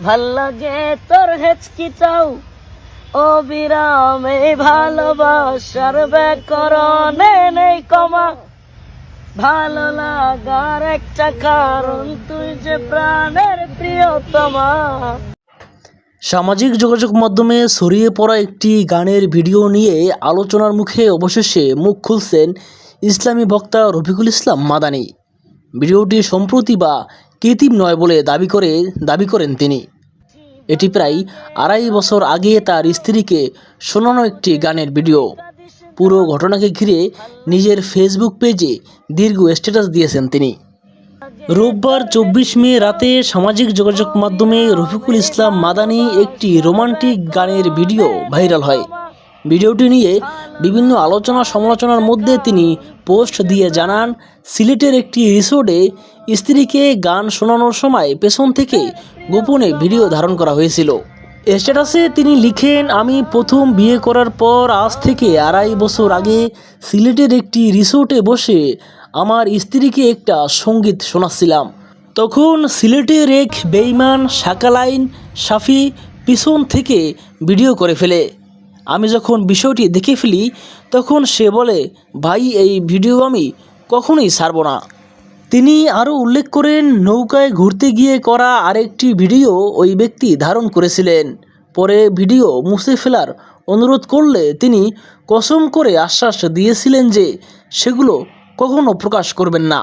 ভাল লাগে তোর হেচকিটাও অবিরামে ভালোবাসার ব্যাকরণে নেই কমা, ভালো লাগার একটা কারণ তুই যে প্রাণের প্রিয়তমা। সামাজিক যোগাযোগ মাধ্যমে ছড়িয়ে পড়া একটি গানের ভিডিও নিয়ে আলোচনার মুখে অবশেষে মুখ খুলছেন ইসলামী বক্তা রফিকুল ইসলাম মাদানী। ভিডিওটি সম্প্রতি বা কৃত্রিম নয় বলে দাবি করেন তিনি। এটি প্রায় 2.5 বছর আগে তার স্ত্রীকে শোনানো একটি গানের ভিডিও। পুরো ঘটনাকে ঘিরে নিজের ফেসবুক পেজে দীর্ঘ স্ট্যাটাস দিয়েছেন তিনি। রোববার 24 মে রাতে সামাজিক যোগাযোগ মাধ্যমে রফিকুল ইসলাম মাদানী একটি রোমান্টিক গানের ভিডিও ভাইরাল হয়। ভিডিওটি নিয়ে বিভিন্ন আলোচনা সমালোচনার মধ্যে তিনি পোস্ট দিয়ে জানান, সিলেটের একটি রিসোর্টে স্ত্রীকে গান শোনানোর সময় পেছন থেকে গোপনে ভিডিও ধারণ করা হয়েছিল। স্ট্যাটাসে তিনি লিখেন, আমি প্রথম বিয়ে করার পর আজ থেকে 2.5 বছর আগে সিলেটের একটি রিসোর্টে বসে আমার স্ত্রীকে একটা সঙ্গীত শোনাচ্ছিলাম। তখন সিলেটের এক বেঈমান শাকালাইন সাফি পিছন থেকে ভিডিও করে ফেলে। আমি যখন বিষয়টি দেখে ফেলি তখন সে বলে, ভাই এই ভিডিও আমি কখনোই ছাড়ব না। তিনি আরও উল্লেখ করেন, নৌকায় ঘুরতে গিয়ে করা আরেকটি ভিডিও ওই ব্যক্তি ধারণ করেছিলেন। পরে ভিডিও মুছে ফেলার অনুরোধ করলে তিনি কসম করে আশ্বাস দিয়েছিলেন যে সেগুলো কখনো প্রকাশ করবেন না।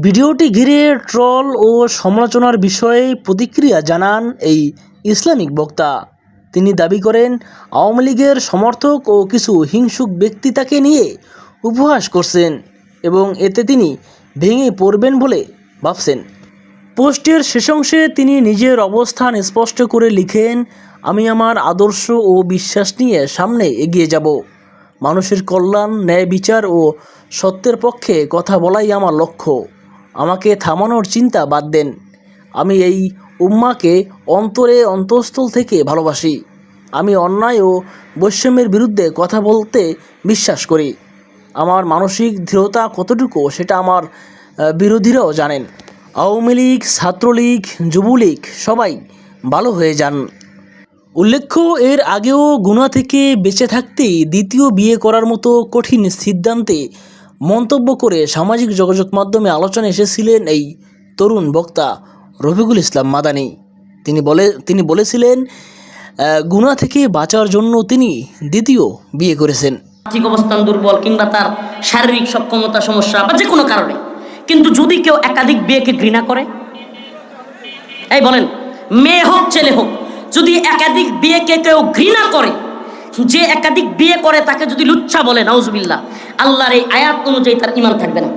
ভিডিওটি ঘিরে ট্রল ও সমালোচনার বিষয়ে প্রতিক্রিয়া জানান এই ইসলামিক বক্তা। তিনি দাবি করেন, আওয়ামী লীগের সমর্থক ও কিছু হিংসুক ব্যক্তি তাকে নিয়ে উপহাস করছেন এবং এতে তিনি ভেঙে পড়বেন বলে ভাবছেন। পোস্টের শেষাংশে তিনি নিজের অবস্থান স্পষ্ট করে লিখেন, আমি আমার আদর্শ ও বিশ্বাস নিয়ে সামনে এগিয়ে যাব। মানুষের কল্যাণ, ন্যায় বিচার ও সত্যের পক্ষে কথা বলাই আমার লক্ষ্য। আমাকে থামানোর চিন্তা বাদ দেন। আমি এই উম্মাকে অন্তঃস্থল থেকে ভালোবাসি। আমি অন্যায় ও বৈষম্যের বিরুদ্ধে কথা বলতে বিশ্বাস করি। আমার মানসিক দৃঢ়তা কতটুকু সেটা আমার বিরোধীরাও জানেন। আওয়ামী লীগ, ছাত্রলীগ, যুবলীগ সবাই ভালো হয়ে যান। উল্লেখ্য, এর আগেও গুনাহ থেকে বেঁচে থাকতেই দ্বিতীয় বিয়ে করার মতো কঠিন সিদ্ধান্তে মন্তব্য করে সামাজিক যোগাযোগ মাধ্যমে আলোচনায় এসেছিলেন এই তরুণ বক্তা রফিকুল ইসলাম মাদানী। তিনি বলেছিলেন, গুনাহ থেকে বাঁচার জন্য তিনি দ্বিতীয় বিয়ে করেছেন। আর্থিক অবস্থান দুর্বল কিংবা তার শারীরিক সক্ষমতা সমস্যা বা যে কোনো কারণে, কিন্তু যদি কেউ একাধিক বিয়েকে ঘৃণা করে, এই বলেন মেয়ে হোক ছেলে হোক, যদি একাধিক বিয়েকে কেউ ঘৃণা করে, যে একাধিক বিয়ে করে তাকে যদি লুচ্ছা বলে, নাউজুবিল্লাহ, আল্লাহর এই আয়াত অনুযায়ী তার ঈমান থাকবে না।